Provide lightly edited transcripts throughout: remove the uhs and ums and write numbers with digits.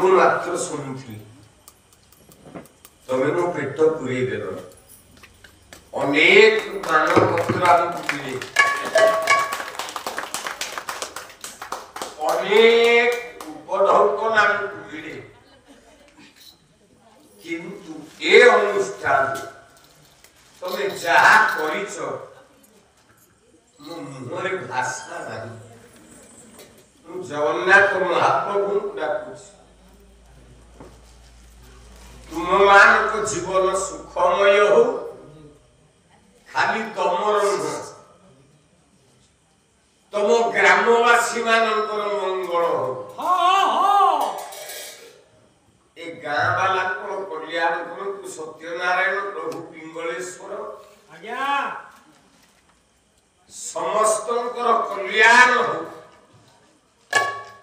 को मात्र सुनी तमें मो पेट पूरे देल अनेक मानव पत्र आमको मिले अनेक उपढौकन आमको मिले किंतु ए अनुष्ठान तमें जहा करिछ मो मुहरे भाषा नहीं जगन्नाथ महाप्रभु डाकुछ तुम मान को जीवन सुखमय हो खाली तमर नुह तम ग्रामवासी मानकर मंगल हो ए गाँ वाला कल्याण करतु सत्यनारायण प्रभु पिंगलेश्वर आज्ञा समस्त कल्याण हो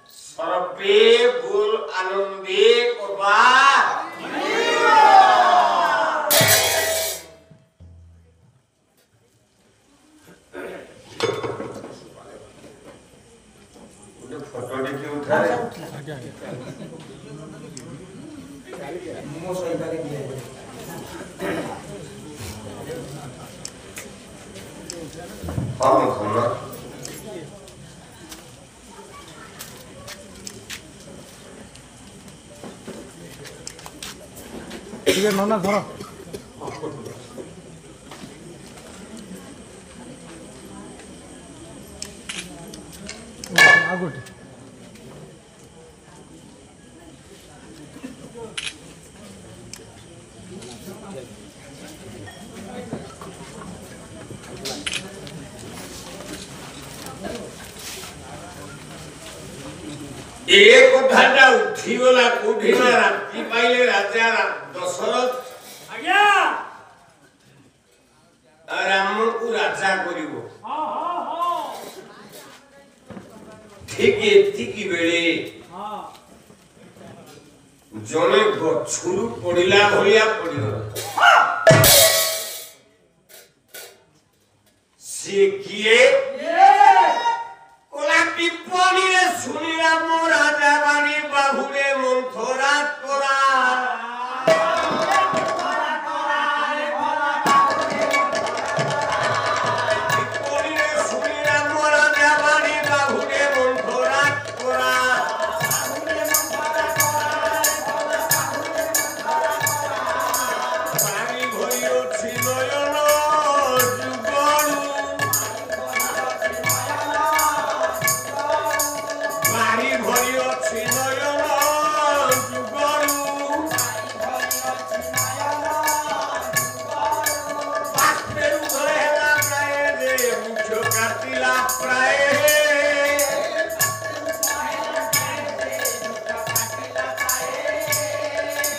सर्वे बोल आनंदे कबा फोटो देखिए उठा ठीक है नौना धरो आगोटे एक कथाटा उठी गला कोठी ना राती पाइले राजा दशरथ आज्ञा राम को राजा करिवो हां हां हां ठीक एतिकी बेले हां जने गछुरु पडिला भलिया पडिगला से किए कोला पिपणी रे सुनिरा मो राजा बाणी बाहुले मंथरा तोरा पिपणी रे सुनिरा मो राजा बाणी बाहुले मंथरा तोरा पानी भरियो छिनयन जुगणु पानी भरियो छिनयन जुगणु पास्तेरु भरेला प्राय रे मुख्य काटिला प्राय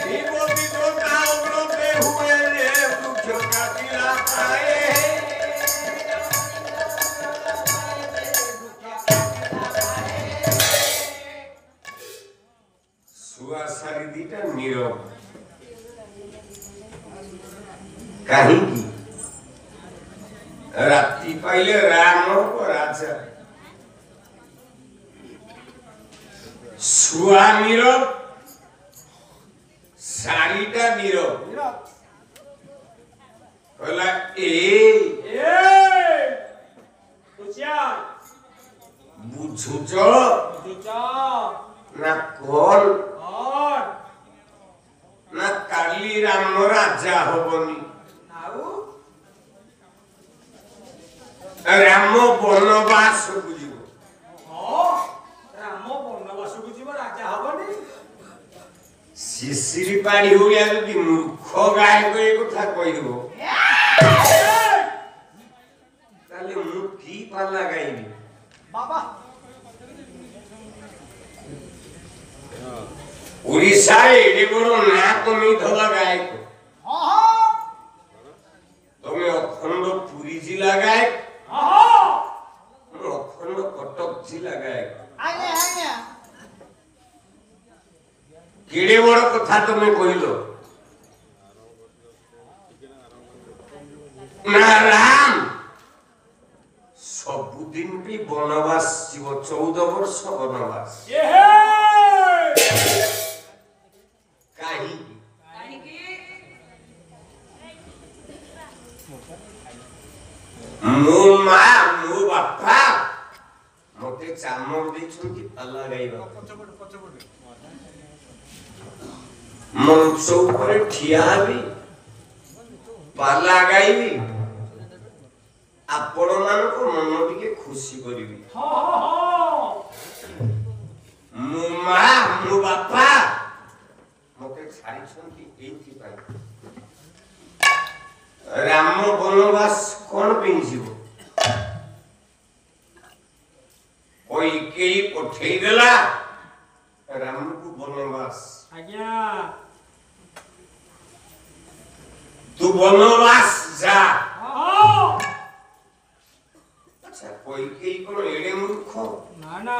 विभूति तो काउरते हुए रे मुख्य काटिला प्राय सुआ सारी दीटा नीरव कहीं की रात्रि पाइले राम को राजा सुआ नीरव सारीटा नीरव कहला ए बुझुच ना कौन ना काली राम राजा होबनी राम वनवास बुझिबो राम वनवास बुझिबो राजा हबनी शिशिरी पाड़ी होया जदि मूर्ख गाय को एक कथा कहि देबो ताले मु की पाला गाइबी बाबा ओडिशा एडे बड़ ना कमी धवा गाय को तमे अखंड पुरी जिला गाय अखंड कटक जिला गाय केड़े बड़ कथा तमे कहिलो ना राम सबुदिन भी वनवास जीव 14 वर्ष वनवास କାମ ଦେଇଛନ୍ତି ପାଲା ଗାଇବା। ମଞ୍ଚ ଉପରେ ଠିଆ ହେବି ପାଲା ଗାଇବି ଆପଣ ମାନଙ୍କ ମନ ଟିକେ ଖୁସି କରିବି। ମୋ ମା ମୋ ବାପା ମତେ ଛାଡ଼ିଛନ୍ତି ଏଇଥିପାଇଁ ରାମ ବନବାସ କଣ ପାଇଁ ଯିବ? କୈକେୟୀ ପଠେଇ ଦେଲା ରାମକୁ ବନବାସ। ଆଜ୍ଞା ତୁ ବନବାସ ଯା। ଆଚ୍ଛା କୈକେୟୀ କଣ ଏଡେ ମୂର୍ଖ? ନା ନା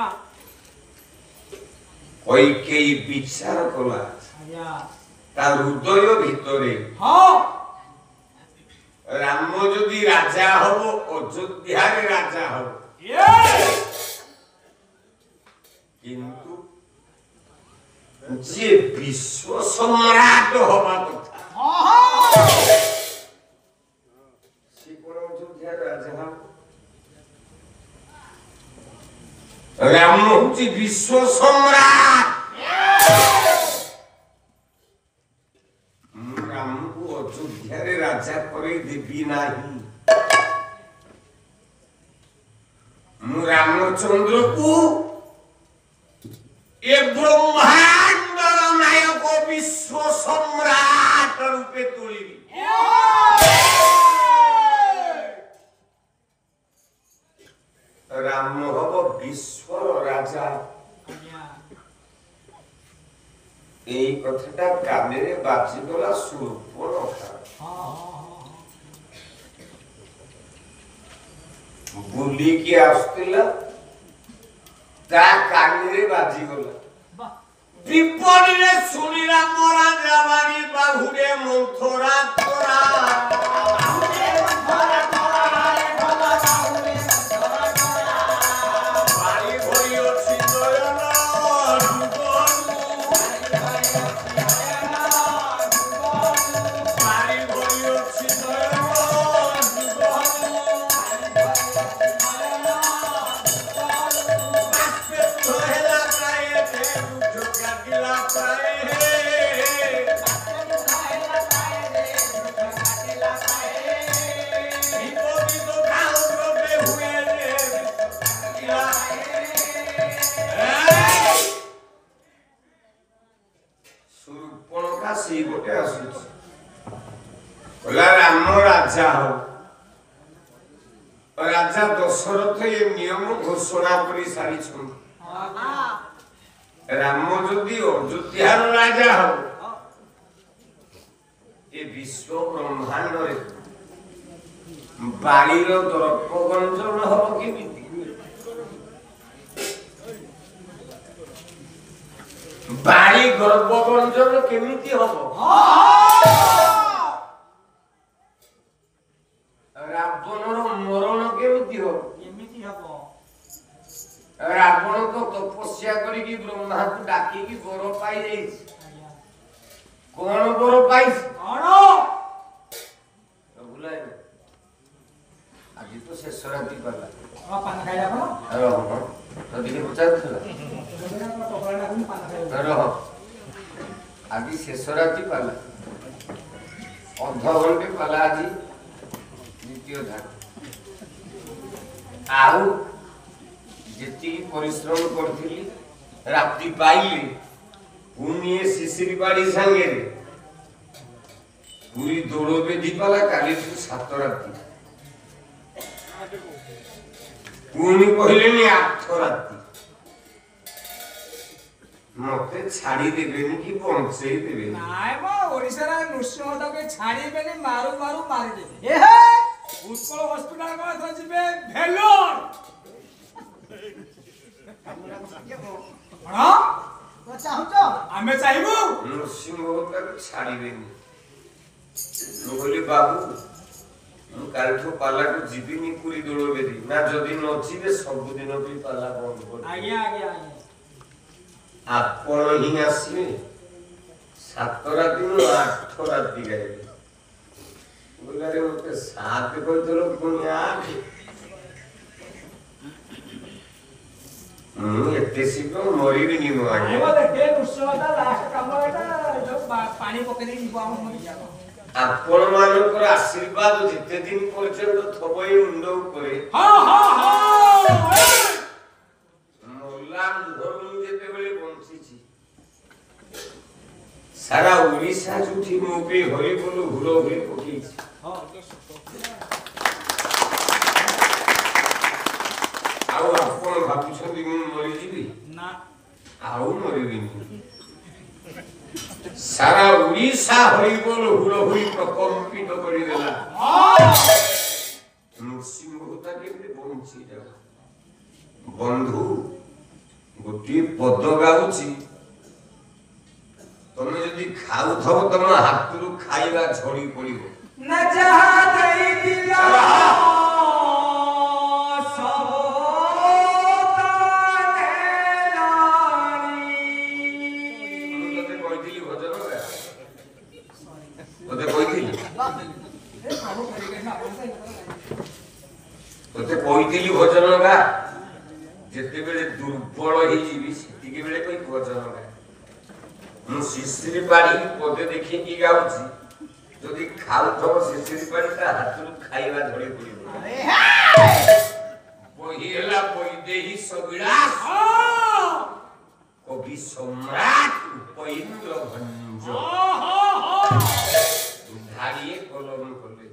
କୈକେୟୀ ବିଚାର କଲା ଆଜ୍ଞା ତା ହୃଦୟ ଭିତରେ ରାମ ଯଦି ରାଜା ହବ ଅଯୋଧ୍ୟାରେ ରାଜା ହବ କିନ୍ତୁ ଯେ ବିଶ୍ୱ ସମ୍ରାଟ ହବା କଥା ସେ କଣ ଅଯୋଧ୍ୟାରେ ରାଜା ହବ? ରାମ ହଉଛି ବିଶ୍ୱ ସମ୍ରାଟ। ମୁଁ ରାମକୁ ଅଯୋଧ୍ୟାରେ ରାଜା କରେଇ ଦେବି ନାହିଁ। ମୁଁ ରାମଚନ୍ଦ୍ରକୁ ଏ ବ୍ରହ୍ମାଣ୍ଡର ନାୟକ ବିଶ୍ୱ ସମ୍ରାଟ ରୂପେ ତୋଳିବି। ରାମ ହବ ବିଶ୍ୱର ରାଜା। এই কথাটা কানে বাজিগলা সুর্পণখা বুলিকি আসছিল তা কানে বাজিগলা বিপরীতে শুনিলাম মরা যাবানি বাহুরে মন্থরা তোরা राजा दशरथ ये नियम घोषणा कर सारी राम जदि अयोध्यार राजा हो ये विश्व ब्रह्मांड बाड़ीर दर्प गंजन हम केमी बाड़ी गर्भ गंजन केमिति हम रावणर मरण केमिति हो रावण तो तपस्या करिकी ब्रह्मा को डाकी बर पाई जाई कौन बर पाई आज तो शेष राति पाला आज शेष राति पाला अध घंटे पाला आज द्वितीय धार आउ जी परिश्रम करी राति पाइली पुणी शिशिर बाड़ी सांगे पूरी दौड़ बेदी पाला काली 7 राति पुणी कहले 8 राति मते छाड़ी देबेनी कि बंचई देबे नाय बा ओडिसा रा नृसिंहता के छाड़ी बेनी मारू मारू मारी दे ए उत्कल हॉस्पिटल को तो जिबे भेलोर हां तो चाहू तो हमें चाहिबो नृसिंहता के छाड़ी बेनी लोगले बाबू कालठो पाला को जीविनी पूरी दौड़ बेदी ना जदी न जीवे सब दिन भी पाला बंद कर आगे आगे आगे आपण ही आसीबे 7 राति 8 राति गाइबे बोलारे मते 7 कहतलो पुणी 8 ମୁଁ ଏତେ ଶୀଘ୍ର ମରିବିନି ମୋ ଆଜ୍ଞା। ଆଇବ ଦେଖେ ନୃସିଂହତା ଲାଷ୍ଟ କାମ ଏଟା ଯୋଉ ପାଣି ପକେଇ ଦେଇ ଯିବ ଆମ ମରିଯିବ। ଆପଣ ମାନଙ୍କର ଆଶୀର୍ବାଦ ଯେତେ ଦିନ ପର୍ଯ୍ୟନ୍ତ ଥବ ଏଇ ମୁଣ୍ଡ ଉପରେ ମଲା ମୁହଁ ଯେତେବେଳେ ବଞ୍ଚିଛି ସାରା ଓଡ଼ିଶା ଯୋଉଠି ମୋ ପାଇଁ ହରି ବୋଲ ହୁଳ ହୁଳି ପକେଇଛି। ଆଉ ଆପଣ ଭାବୁଛନ୍ତି ମୁଁ ମରିଯିବି ନା ଆଉ ମରିବିନି। ସାରା ଓଡ଼ିଶା ହରିବୋଲ ହୁଳ ହୁଳି ପ୍ରକମ୍ପିତ କରିଦେଲା। ନୃସିଂହତା କେମିତି ବଞ୍ଚି ଯାଉ। ବନ୍ଧୁ ଗୋଟିଏ ପଦ ଗାଉଛି ତମେ ଯଦି ଖାଉଥବ ତମ ହାତରୁ ଖାଇବା ଝଡ଼ି ପଡ଼ିବ। ନା ଯାହା ଦେଇଥିଲା ତତେ କହିଥିଲି ଭଜନ ଗା ଯେତେବେଳେ ଦୁର୍ବଳ ହେଇଯିବି ସେତିକି ବେଳେ କହି ଭଜନ ଗା। ମୁଁ ଶିଶିରି ପାଣି ପଦେ ଦେଖିକି ଗାଉଛି ଯଦି ଖାଉଥବ ଶିଶିରି ପାଣି ତା ହାତରୁ ଖାଇବା ଝଡ଼ି ପଡ଼ିବ। ବହି ହେଲା ବୈଦେହୀ ସବିଳାସ କବି ସମ୍ରାଟ ଉପେନ୍ଦ୍ର ଭଞ୍ଜ ধারিয়ে কলম করলে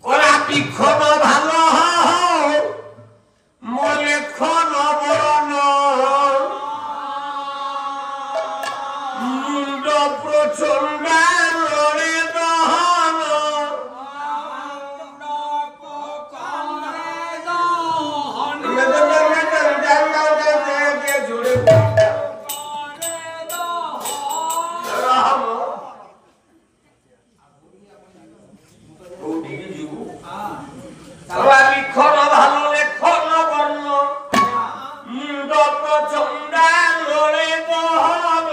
করা বিক্ষণ ভালো মনে ক্ষণ বরণ মুন্ড প্রচন্ড লড়ে দহন জোরে বিক্ষণ ভালো লেখন বর্ণ মুন্ড প্রচন্ড লড়ে দহন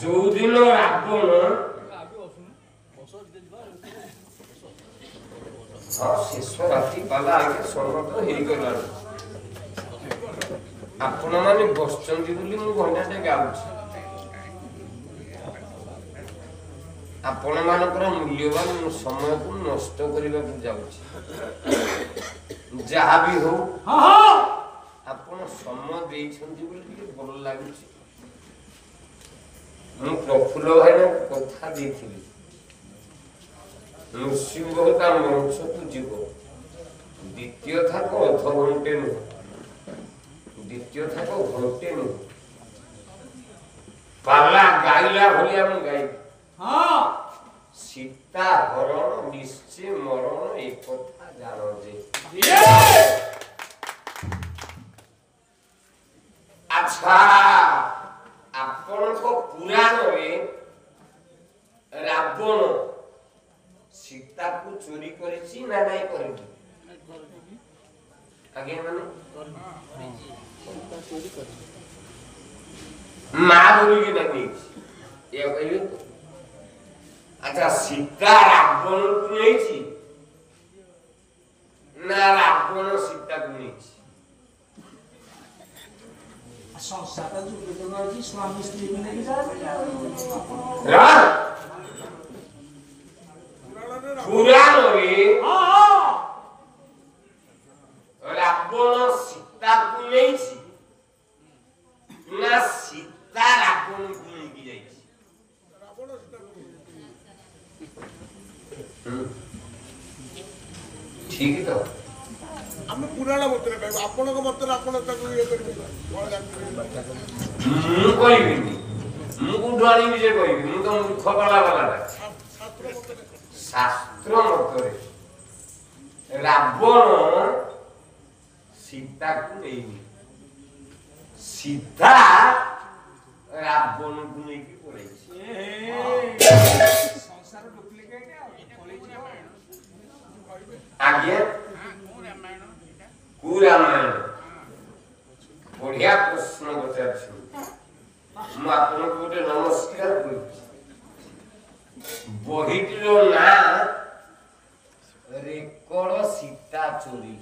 ଯୋଉଦିନ ରାବଣ ଶେଷ ରାତି ପାଲା ଆଗେ ସମତ ହେଇଗଲାଣି। ଆପଣ ମାନେ ବସିଛନ୍ତି ବୋଲି ମୁଁ ଘଣ୍ଟାଟେ ଗାଉଛି। ଆପଣ ମାନଙ୍କର ମୂଲ୍ୟବାନ ସମୟକୁ ନଷ୍ଟ କରିବାକୁ ଯାଉଛି। ଯାହା ବି ହଉ ଆପଣ ସମୟ ଦେଇଛନ୍ତି ବୋଲି ଟିକେ ଭଲ ଲାଗୁଛି। ମୁଁ ପ୍ରଫୁଲ୍ଲ ଭାଇନା କଥା ଦେଇଥିଲି ନୃସିଂହ ତା ମଞ୍ଚକୁ ଯିବ। ଦ୍ୱିତୀୟ ଥାକ ଅଧଘଣ୍ଟେ ନୁହଁ, ଦ୍ୱିତୀୟ ଥାକ ଘଣ୍ଟେ ନୁହଁ। ପାଲା ଗାଇଲା ଭଳିଆ ମୁଁ ଗାଇବି। ସୀତା ହରଣ ନିଶ୍ଚୟ ମରଣ ଏ କଥା ଜାଣ ଯେ। ଆଚ୍ଛା ଆପଣଙ୍କ ପୁରାଣରେ सीता को चोरी करेछि ना नहीं करेछि आगे माने मां बोली के नहीं ये कहबे अच्छा सीता रावण को नहीं ना रावण सीता को नहीं संसार जो बेदनाजी स्वामी स्त्री में नहीं जाए पुराण रे रावण सीता को नहीं ना सीता रावण को नहीं जाई ठीक है तो हम पुराण मतरे कहबो आपण को मतरे आपण तक ये करबे मु कहिबिनी मु गुडवाणी विजय कहिबी मु तो मूर्ख बाला शास्त्र मतरे रावण सीता को नहीं सीता रावण को नहीं की पड़े संसार डुप्लीकेट आगे रामायण बढ़िया प्रश्न पचार मु आपन को गोटे नमस्कार करू बहिटिरो ना रेकर्ड सीता चोरी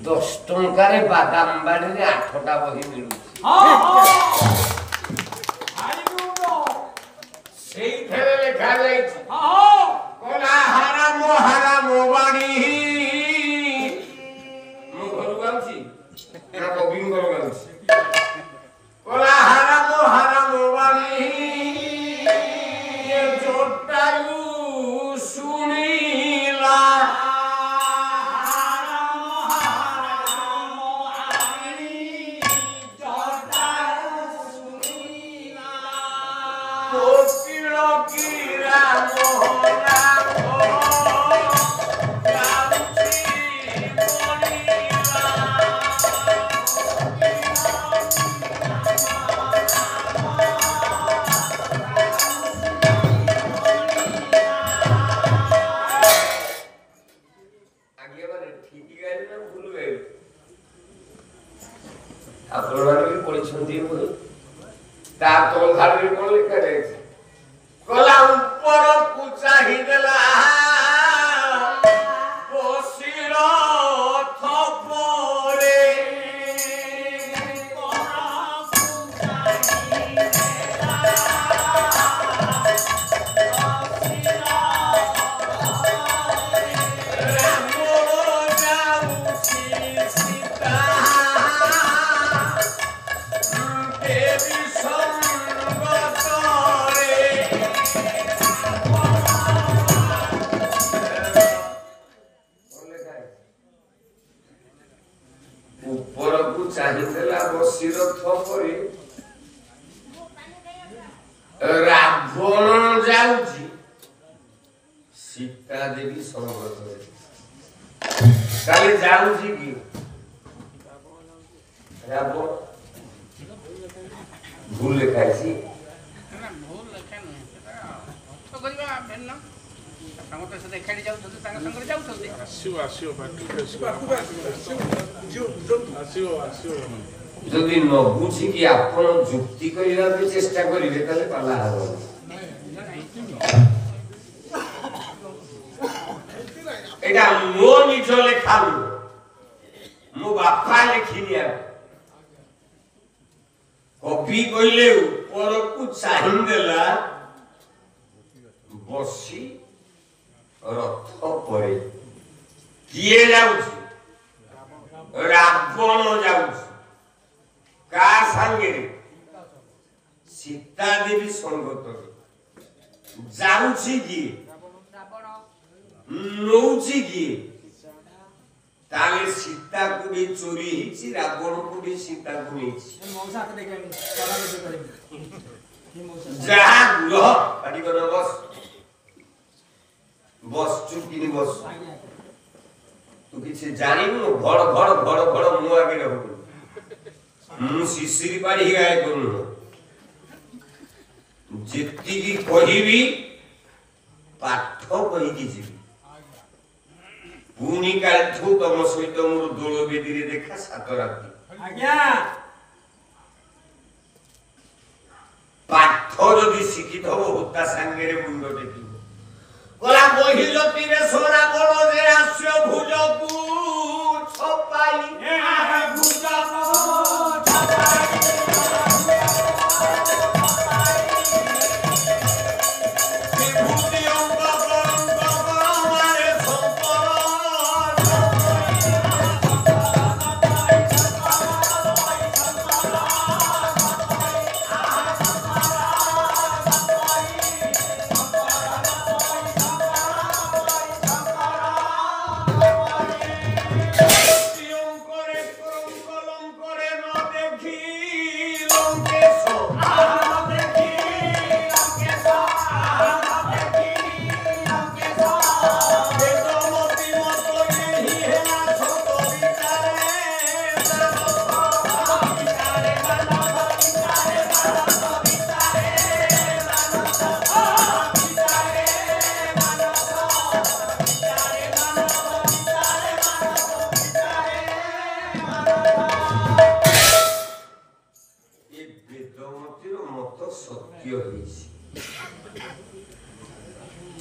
10 टंका रे बादाम बाड़ी रे 8टा बही मिलु सेई थेले लेखा जाई कोला हारा मोबाड़ी मु घर गाउची ना कवि घर गाउची कोला हारा मोबाड़ी ये जोटायु सुनीला रावण जाउची सीता देवी संगत काले जाउची की रावण भूल लिखाइसी ना भूल लिखा नहीं तो करिवा बेन समस्त से देखाडी जाउ तो तांग संग जाउ तो आसियो যদি ন বুঝি কি আপন যুক্তি করিবার চেষ্টা করিবে তাহলে পালা হবে এটা মো নিজ লেখা মো বাপা লেখিনিয়া কপি কইলে উপরকু চাহিন দেলা বসি রথ পরে কিয়ে যাଉଛି রাবণ যাଉଛି का संगे सीता देवी संगत जाउची की नौची की ताले सीता को भी चोरी हिची रावण को भी सीता को हिची मौसा के देखे चला के करे जहां गुरह पाटी कर बस चुपकिनी बस तू किसी जानी नु घड़ मुआ के रहू मु शिशिरी पाड़ी गाय करू जित्ती की कहिबी पाठ कहीकि जीवी पुणी कालठू तुम सहित मोर दोल बेदी देखा 7 राति आज्ञा पाठ जदि शिक्षित हो होता सांगे मुंड टेक गला बही जति रे सोना बड़ रे आस्य भुजकू छपाई भुजकू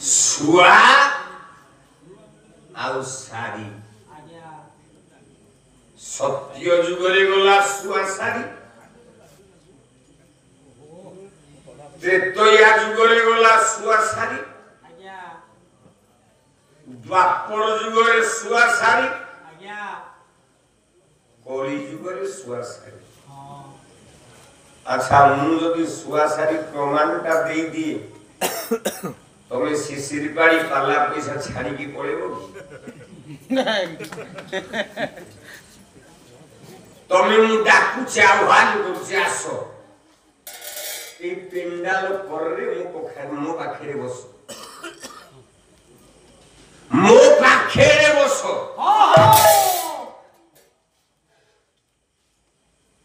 सुआ आउ साड़ी सत्य जुगरे गला सुआ साड़ी त्रेतया जुगरे गला सुआ साड़ी द्वापर जुगरे सुआ साड़ी कली जुगरे सुआ साड़ी अच्छा मु जदि सुआ साड़ी प्रमाणटा दे दिए तमे शिशिर पाड़ी पाला पैसा छाड़ी की पड़ेबो तमे मु डाकू आह्वान करछि आसो ए पेंडाल पररे मो पाखरे बस मो पाखरे बस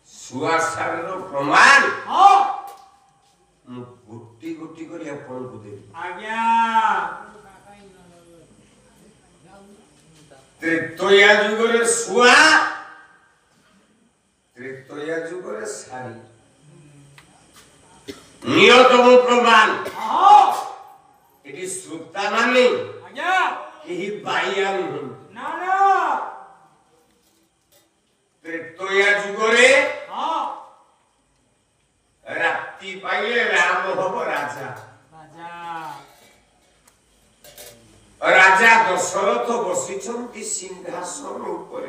सुआसार प्रमाण गुटी गुटी करी आपण को दे आज्ञा त्रेतया जुगरे सुआ त्रेतया जुगरे साड़ी नियतम प्रमाण एटी श्रोता माने आज्ञा केही बायान ना ना त्रेतया जुगरे राति पाइले राम हब राजा राजा दशरथ बसिछंती सिंहासन ऊपर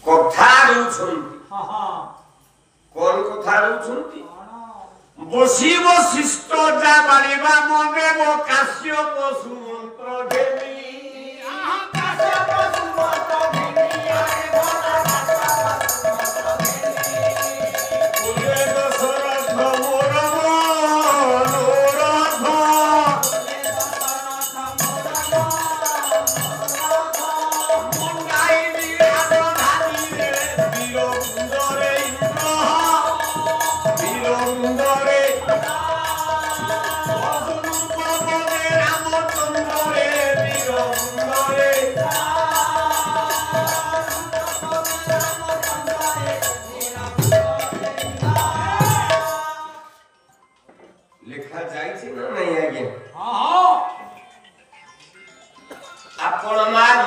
कथा रुछंती कोन कथा रुछंती बसी वशिष्ठ जा बालिबा मने मो काश्यप सुमंत्र देवी काश्यप सुमंत्र देवी आरे बोला लिखा जाइछि ना नहीं आज्ञा हां हां आपण मान